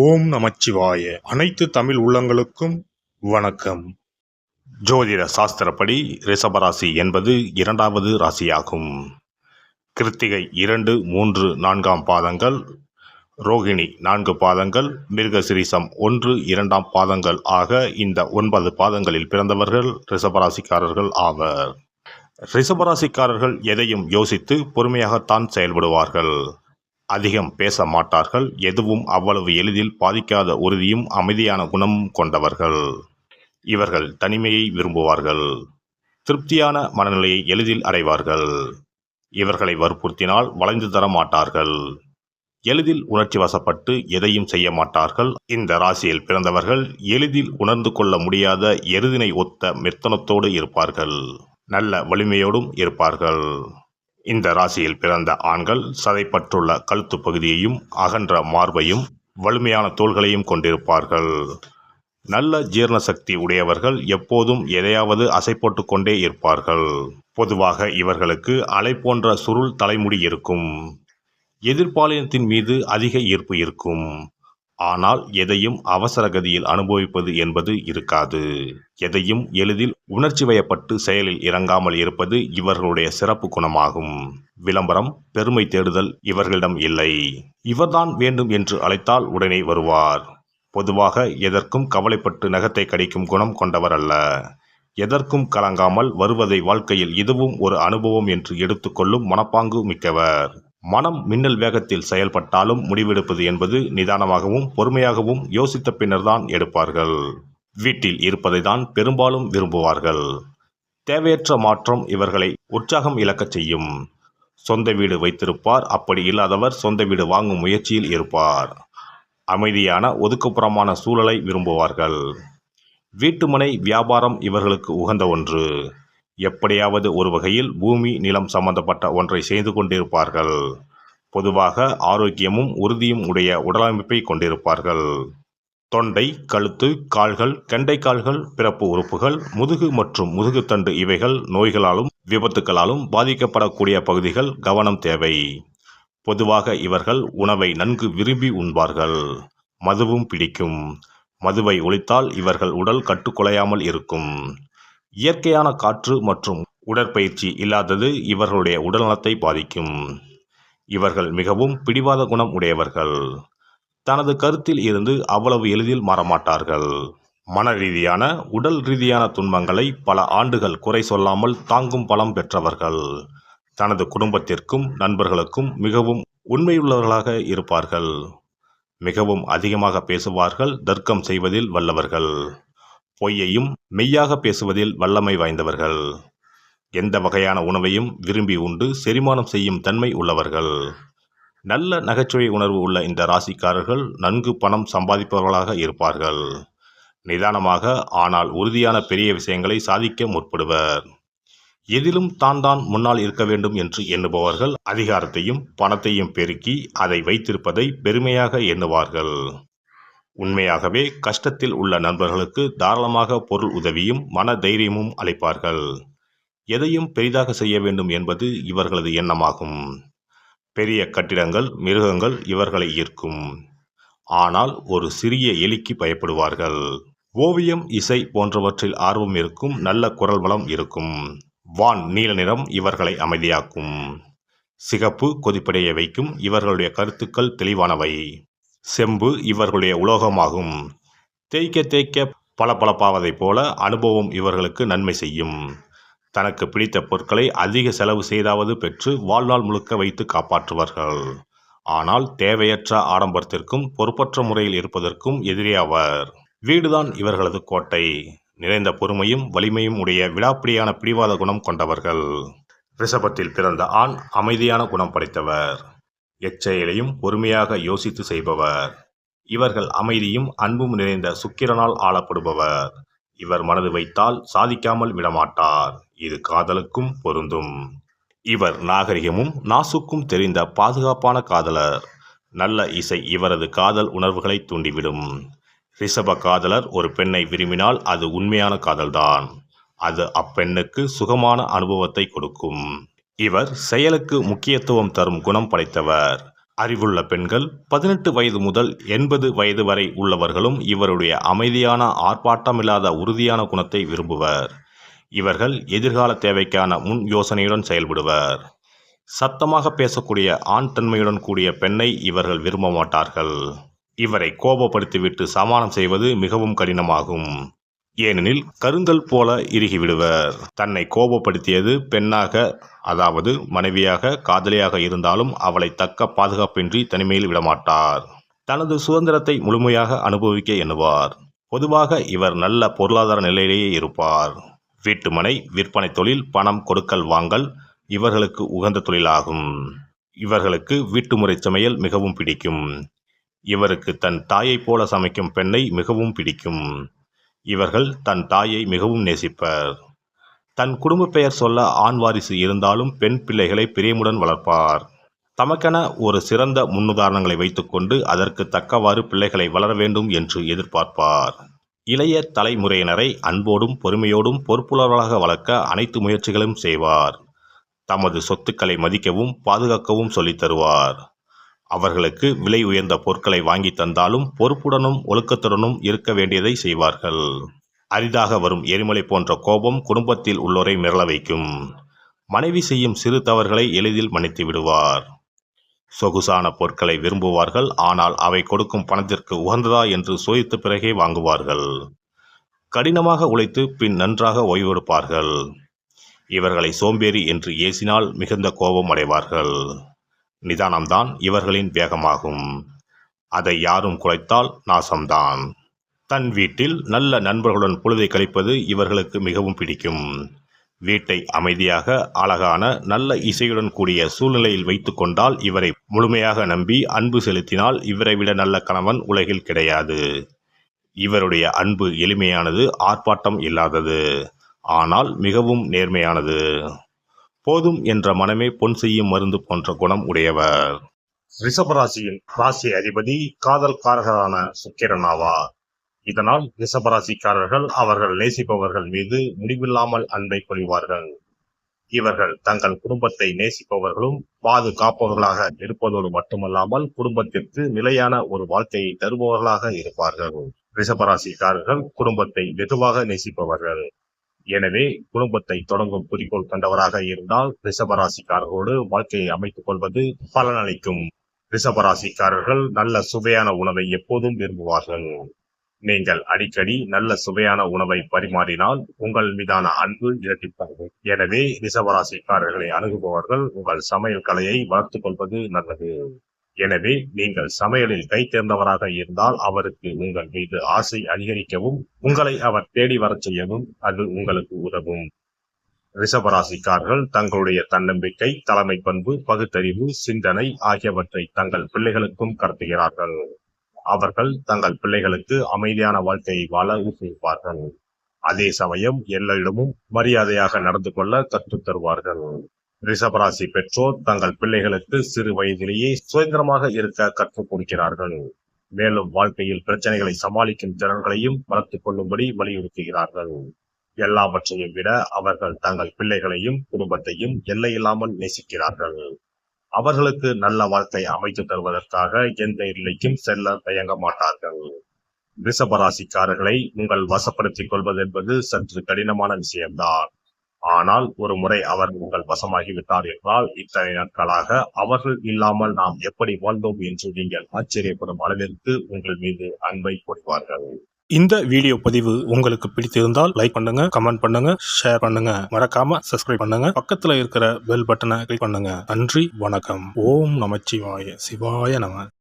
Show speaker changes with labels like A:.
A: ஓம் நமச்சிவாய. அனைத்து தமிழ் உள்ளங்களுக்கும் வணக்கம். ஜோதிட சாஸ்திரப்படி ரிஷபராசி என்பது இரண்டாவது ராசியாகும். கிருத்திகை 2, 3, 4 பாதங்கள், ரோகிணி 4 பாதங்கள், மிருகசிரீசம் 1, 2 பாதங்கள் ஆக இந்த 9 பாதங்களில் பிறந்தவர்கள் ரிஷபராசிக்காரர்கள் ஆவர். ரிஷபராசிக்காரர்கள் எதையும் யோசித்து பொறுமையாகத்தான் செயல்படுவார்கள். அதிகம் பேச மாட்டார்கள். எதுவும் அவ்வளவு எளிதில் பாதிக்காத உறுதியும் அமைதியான குணமும் கொண்டவர்கள். இவர்கள் தனிமையை விரும்புவார்கள். திருப்தியான மனநிலையை எளிதில் அடைவார்கள். இவர்களை வற்புறுத்தினால் வளைந்து தர மாட்டார்கள். எளிதில் உணர்ச்சி வசப்பட்டு எதையும் செய்ய மாட்டார்கள். இந்த ராசியில் பிறந்தவர்கள் எளிதில் உணர்ந்து கொள்ள முடியாத எருதினை ஒத்த மெத்தனத்தோடு இருப்பார்கள். நல்ல வலிமையோடும் இருப்பார்கள். இந்த ராசியில் பிறந்த ஆண்கள் சதைப்பற்றுள்ள கழுத்து பகுதியையும் அகன்ற மார்பையும் வலிமையான தோள்களையும் கொண்டிருப்பார்கள். நல்ல ஜீரண சக்தி உடையவர்கள். எப்போதும் எதையாவது அசை போட்டு கொண்டே இருப்பார்கள். பொதுவாக இவர்களுக்கு அலை போன்ற சுருள் தலைமுடி இருக்கும். எதிர்பாலினத்தின் மீது அதிக ஈர்ப்பு இருக்கும். ஆனால் எதையும் அவசர கதியில் அனுபவிப்பது என்பது இருக்காது. எதையும் எளிதில் உணர்ச்சி வயப்பட்டு செயலில் இறங்காமல் இருப்பது இவர்களுடைய சிறப்பு குணமாகும். விளம்பரம், பெருமை தேடுதல் இவர்களிடம் இல்லை. இவர்தான் வேண்டும் என்று அழைத்தால் உடனே வருவார். பொதுவாக எதற்கும் கவலைப்பட்டு நகத்தை கடிக்கும் குணம் கொண்டவர் அல்ல. எதற்கும் கலங்காமல் வருவதை வாழ்க்கையில் இதுவும் ஒரு அனுபவம் என்று எடுத்துக்கொள்ளும் மனப்பாங்கு மிக்கவர். மனம் மின்னல் வேகத்தில் செயல்பட்டாலும் முடிவெடுப்பது என்பது நிதானமாகவும் பொறுமையாகவும் யோசித்த பின்னர்தான் எடுப்பார்கள். வீட்டில் இருப்பதை தான் பெரும்பாலும் விரும்புவார்கள். தேவையற்ற மாற்றம் இவர்களை உற்சாகம் இழக்கச் செய்யும். சொந்த வீடு வைத்திருப்பார். அப்படி இல்லாதவர் சொந்த வீடு வாங்கும் முயற்சியில் இருப்பார். அமைதியான ஒதுக்குப்புறமான சூழலை விரும்புவார்கள். வீட்டுமனை வியாபாரம் இவர்களுக்கு உகந்த ஒன்று. எப்படியாவது ஒரு வகையில் பூமி, நிலம் சம்பந்தப்பட்ட ஒன்றை செய்து கொண்டிருப்பார்கள். பொதுவாக ஆரோக்கியமும் உறுதியும் உடைய உடலமைப்பை கொண்டிருப்பார்கள். தொண்டை, கழுத்து, கால்கள், கெண்டைக்கால்கள், பிறப்பு உறுப்புகள், முதுகு மற்றும் முதுகுத்தண்டு இவைகள் நோய்களாலும் விபத்துக்களாலும் பாதிக்கப்படக்கூடிய பகுதிகள். கவனம் தேவை. பொதுவாக இவர்கள் உணவை நன்கு விரும்பி உண்பார்கள். மதுவும் பிடிக்கும். மதுவை ஒழித்தால் இவர்கள் உடல் கட்டுக்குலையாமல் இருக்கும். இயற்கையான காற்று மற்றும் உடற்பயிற்சி இல்லாதது இவர்களுடைய உடல்நலத்தை பாதிக்கும். இவர்கள் மிகவும் பிடிவாத குணம் உடையவர்கள். தனது கருத்தில் இருந்து அவ்வளவு எளிதில் மாறமாட்டார்கள். மன ரீதியான, உடல் ரீதியான துன்பங்களை பல ஆண்டுகள் குறை சொல்லாமல் தாங்கும் பலம் பெற்றவர்கள். தனது குடும்பத்திற்கும் நண்பர்களுக்கும் மிகவும் உண்மையுள்ளவர்களாக இருப்பார்கள். மிகவும் அதிகமாக பேசுவார்கள். தர்க்கம் செய்வதில் வல்லவர்கள். பொய்யையும் மெய்யாக பேசுவதில் வல்லமை வாய்ந்தவர்கள். எந்த வகையான உணவையும் விரும்பி உண்டு செரிமானம் செய்யும் தன்மை உள்ளவர்கள். நல்ல நகைச்சுவை உணர்வு உள்ள இந்த ராசிக்காரர்கள் நன்கு பணம் சம்பாதிப்பவர்களாக இருப்பார்கள். நிதானமாக ஆனால் உறுதியான பெரிய விஷயங்களை சாதிக்க முற்படுவர். எதிலும் தான் முன்னால் இருக்க வேண்டும் என்று எண்ணுபவர்கள். அதிகாரத்தையும் பணத்தையும் பெருக்கி அதை வைத்திருப்பதை பெருமையாக எண்ணுவார்கள். உண்மையாகவே கஷ்டத்தில் உள்ள நண்பர்களுக்கு தாராளமாக பொருள் உதவியும் மன தைரியமும் அளிப்பார்கள். எதையும் பெரிதாக செய்ய வேண்டும் என்பது இவர்களது எண்ணமாகும். பெரிய கட்டிடங்கள், மிருகங்கள் இவர்களை ஈர்க்கும். ஆனால் ஒரு சிறிய எலிக்கு பயப்படுவார்கள். ஓவியம், இசை போன்றவற்றில் ஆர்வம் இருக்கும். நல்ல குரல் வளம் இருக்கும். வான் நீல நிறம் இவர்களை அமைதியாக்கும். சிகப்பு கொதிப்படைய வைக்கும். இவர்களுடைய கருத்துக்கள் தெளிவானவை. செம்பு இவர்களுடைய உலோகமாகும். தேய்க்க தேய்க்க பளபளப்பாவதைப் போல அனுபவம் இவர்களுக்கு நன்மை செய்யும். தனக்கு பிடித்த பொருட்களை அதிக செலவு செய்தாவது பெற்று வாழ்நாள் முழுக்க வைத்து காப்பாற்றுவார்கள். ஆனால் தேவையற்ற ஆடம்பரத்திற்கும் பொறுப்பற்ற முறையில் இருப்பதற்கும் எதிரியாவர். வீடுதான் இவர்களது கோட்டை. நிறைந்த பொறுமையும் வலிமையும் உடைய விடாப்பிடியான பிடிவாத குணம் கொண்டவர்கள். ரிஷபத்தில் பிறந்த ஆண் அமைதியான குணம் படைத்தவர். எச்செயலையும் பொறுமையாக யோசித்து செய்பவர். இவர்கள் அமைதியும் அன்பும் நிறைந்த சுக்கிரனால் ஆளப்படுபவர். இவர் மனது வைத்தால் சாதிக்காமல் விடமாட்டார். இது காதலுக்கும் பொருந்தும். இவர் நாகரிகமும் நாசுக்கும் தெரிந்த பாதுகாப்பான காதலர். நல்ல இசை இவரது காதல் உணர்வுகளை தூண்டிவிடும். ரிஷப காதலர் ஒரு பெண்ணை விரும்பினால் அது உண்மையான காதல்தான். அது அப்பெண்ணுக்கு சுகமான அனுபவத்தை கொடுக்கும். இவர் செயலுக்கு முக்கியத்துவம் தரும் குணம் படைத்தவர். அறிவுள்ள பெண்கள் 18 வயது முதல் 80 வயது வரை உள்ளவர்களும் இவருடைய அமைதியான ஆர்ப்பாட்டமில்லாத உறுதியான குணத்தை விரும்புவர். இவர்கள் எதிர்கால தேவைக்கான முன் யோசனையுடன் செயல்படுவர். சத்தமாக பேசக்கூடிய ஆண் தன்மையுடன் கூடிய பெண்ணை இவர்கள் விரும்ப மாட்டார்கள். இவரை கோபப்படுத்திவிட்டு சமாதானம் செய்வது மிகவும் கடினமாகும். ஏனெனில் கருங்கல் போல இறுகிவிடுவர். தன்னை கோபப்படுத்தியது பெண்ணாக, அதாவது மனைவியாக, காதலியாக இருந்தாலும் அவளை தக்க பாதுகாப்பின்றி தனிமையில் விடமாட்டார். தனது சுதந்திரத்தை முழுமையாக அனுபவிக்க எண்ணுவார். பொதுவாக இவர் நல்ல பொருளாதார நிலையிலேயே இருப்பார். வீட்டுமனை விற்பனை தொழில், பணம் கொடுக்கல் வாங்கல் இவர்களுக்கு உகந்த தொழிலாகும். இவர்களுக்கு வீட்டுமுறை சமையல் மிகவும் பிடிக்கும். இவருக்கு தன் தாயைப் போல சமைக்கும் பெண்ணை மிகவும் பிடிக்கும். இவர்கள் தன் தாயை மிகவும் நேசிப்பர். தன் குடும்ப பெயர் சொல்ல ஆண் வாரிசு இருந்தாலும் பெண் பிள்ளைகளை பிரியமுடன் வளர்ப்பார். தமக்கென ஒரு சிறந்த முன்னுதாரணங்களை வைத்துக்கொண்டு அதற்கு தக்கவாறு பிள்ளைகளை வளர வேண்டும் என்று எதிர்பார்ப்பார். இளைய தலைமுறையினரை அன்போடும் பொறுமையோடும் பொறுப்புள்ளவர்களாக வளர்க்க அனைத்து முயற்சிகளும் செய்வார். தமது சொத்துக்களை மதிக்கவும் பாதுகாக்கவும் சொல்லித் தருவார். அவர்களுக்கு விலை உயர்ந்த பொருட்களை வாங்கி தந்தாலும் பொறுப்புடனும் ஒழுக்கத்துடனும் இருக்க வேண்டியதை செய்வார்கள். அரிதாக வரும் எரிமலை போன்ற கோபம் குடும்பத்தில் உள்ளோரை மிரள வைக்கும். மனைவி செய்யும் சிறு தவறுகளை எளிதில் மன்னித்து விடுவார். சொகுசான பொருட்களை விரும்புவார்கள். ஆனால் அவை கொடுக்கும் பணத்திற்கு உகந்ததா என்று சோதித்த பிறகே வாங்குவார்கள். கடினமாக உழைத்து பின் நன்றாக ஓய்வெடுப்பார்கள். இவர்களை சோம்பேறி என்று ஏசினால் மிகுந்த கோபம் அடைவார்கள். நிதானம்தான் இவர்களின் வேகமாகும். அதை யாரும் குலைத்தால் நாசம்தான். தன் வீட்டில் நல்ல நண்பர்களுடன் பொழுதை கழிப்பது இவர்களுக்கு மிகவும் பிடிக்கும். வீட்டை அமைதியாக, அழகான, நல்ல இசையுடன் கூடிய சூழ்நிலையில் வைத்து கொண்டால் இவரை முழுமையாக நம்பி அன்பு செலுத்தினால் இவரை விட நல்ல கணவன் உலகில் கிடையாது. இவருடைய அன்பு எளிமையானது, ஆர்ப்பாட்டம் இல்லாதது, ஆனால் மிகவும் நேர்மையானது. போதும் என்ற மனமே பொன் செய்யும் மருந்து போன்ற குணம் உடையவர். ரிஷபராசியின் ராசி அதிபதி காதல்காரரான சுக்கிரன் ஆவார். இதனால் ரிஷபராசிக்காரர்கள் அவர்கள் நேசிப்பவர்கள் மீது முடிவில்லாமல் அன்பை பொழிவார்கள். இவர்கள் தங்கள் குடும்பத்தை நேசிப்பவர்களும் பாதுகாப்பவர்களாக இருப்பதோடு மட்டுமல்லாமல் குடும்பத்திற்கு நிலையான ஒரு வாழ்க்கையை தருபவர்களாக இருப்பார்கள். ரிஷபராசிக்காரர்கள் குடும்பத்தை வெகுவாக நேசிப்பவர்கள். எனவே குடும்பத்தை தொடங்கும் குறிக்கோள் கண்டவராக இருந்தால் ரிஷபராசிக்காரர்களோடு வாழ்க்கையை அமைத்துக் கொள்வது பலனளிக்கும். ரிஷபராசிக்காரர்கள் நல்ல சுவையான உணவை எப்போதும் விரும்புவார்கள். நீங்கள் அடிக்கடி நல்ல சுவையான உணவை பரிமாறினால் உங்கள் மீதான அன்பு இரட்டிப்பாகும். எனவே ரிஷபராசிக்காரர்களை அணுகுபவர்கள் உங்கள் சமையல் கலையை வளர்த்துக் கொள்வது நல்லது. எனவே நீங்கள் சமையலில் கை தேர்ந்தவராக இருந்தால் அவருக்கு உங்கள் மீது ஆசை அதிகரிக்கவும் உங்களை அவர் தேடி வரச் செய்யவும் அது உங்களுக்கு உதவும். ரிஷபராசிக்காரர்கள் தங்களுடைய தன்னம்பிக்கை, தலைமை பண்பு, பகுத்தறிவு, சிந்தனை ஆகியவற்றை தங்கள் பிள்ளைகளுக்கும் கடத்துகிறார்கள். அவர்கள் தங்கள் பிள்ளைகளுக்கு அமைதியான வாழ்க்கையை வாழ ஊக்குவிப்பார்கள். அதே சமயம் எல்லோரிடமும் மரியாதையாக நடந்து கொள்ள கற்றுத் தருவார்கள். ரிஷபராசி பெற்றோர் தங்கள் பிள்ளைகளுக்கு சிறு வயதிலேயே சுதந்திரமாக இருக்க கற்றுக் கொடுக்கிறார்கள். மேலும் வாழ்க்கையில் பிரச்சனைகளை சமாளிக்கும் திறன்களையும் வளர்த்துக் கொள்ளும்படி வலியுறுத்துகிறார்கள். எல்லாவற்றையும் விட அவர்கள் தங்கள் பிள்ளைகளையும் குடும்பத்தையும் எல்லையில்லாமல் நேசிக்கிறார்கள். அவர்களுக்கு நல்ல வாழ்க்கை அமைத்து தருவதற்காக எந்த எல்லைக்கும் செல்ல தயங்க மாட்டார்கள். ரிஷபராசிக்காரர்களை உங்கள் வசப்படுத்திக் கொள்வது என்பது சற்று கடினமான விஷயம்தான். ஆனால் ஒரு முறை அவர் உங்கள் வசமாகிவிட்டார் என்றால் இத்தனை நாட்களாக அவர்கள் இல்லாமல் நாம் எப்படி வாழ்ந்தோம் என்று நீங்கள் ஆச்சரியப்படும் அளவிற்கு உங்கள் மீது அன்பை பொழிவார்கள்.
B: இந்த வீடியோ பதிவு உங்களுக்கு பிடித்திருந்தால் லைக் பண்ணுங்க, கமெண்ட் பண்ணுங்க, ஷேர் பண்ணுங்க, மறக்காம சப்ஸ்கிரைப் பண்ணுங்க, பக்கத்துல இருக்கிற பெல் பட்டனை கிளிக் பண்ணுங்க. நன்றி, வணக்கம். ஓம் நமச்சிவாய, சிவாய நம.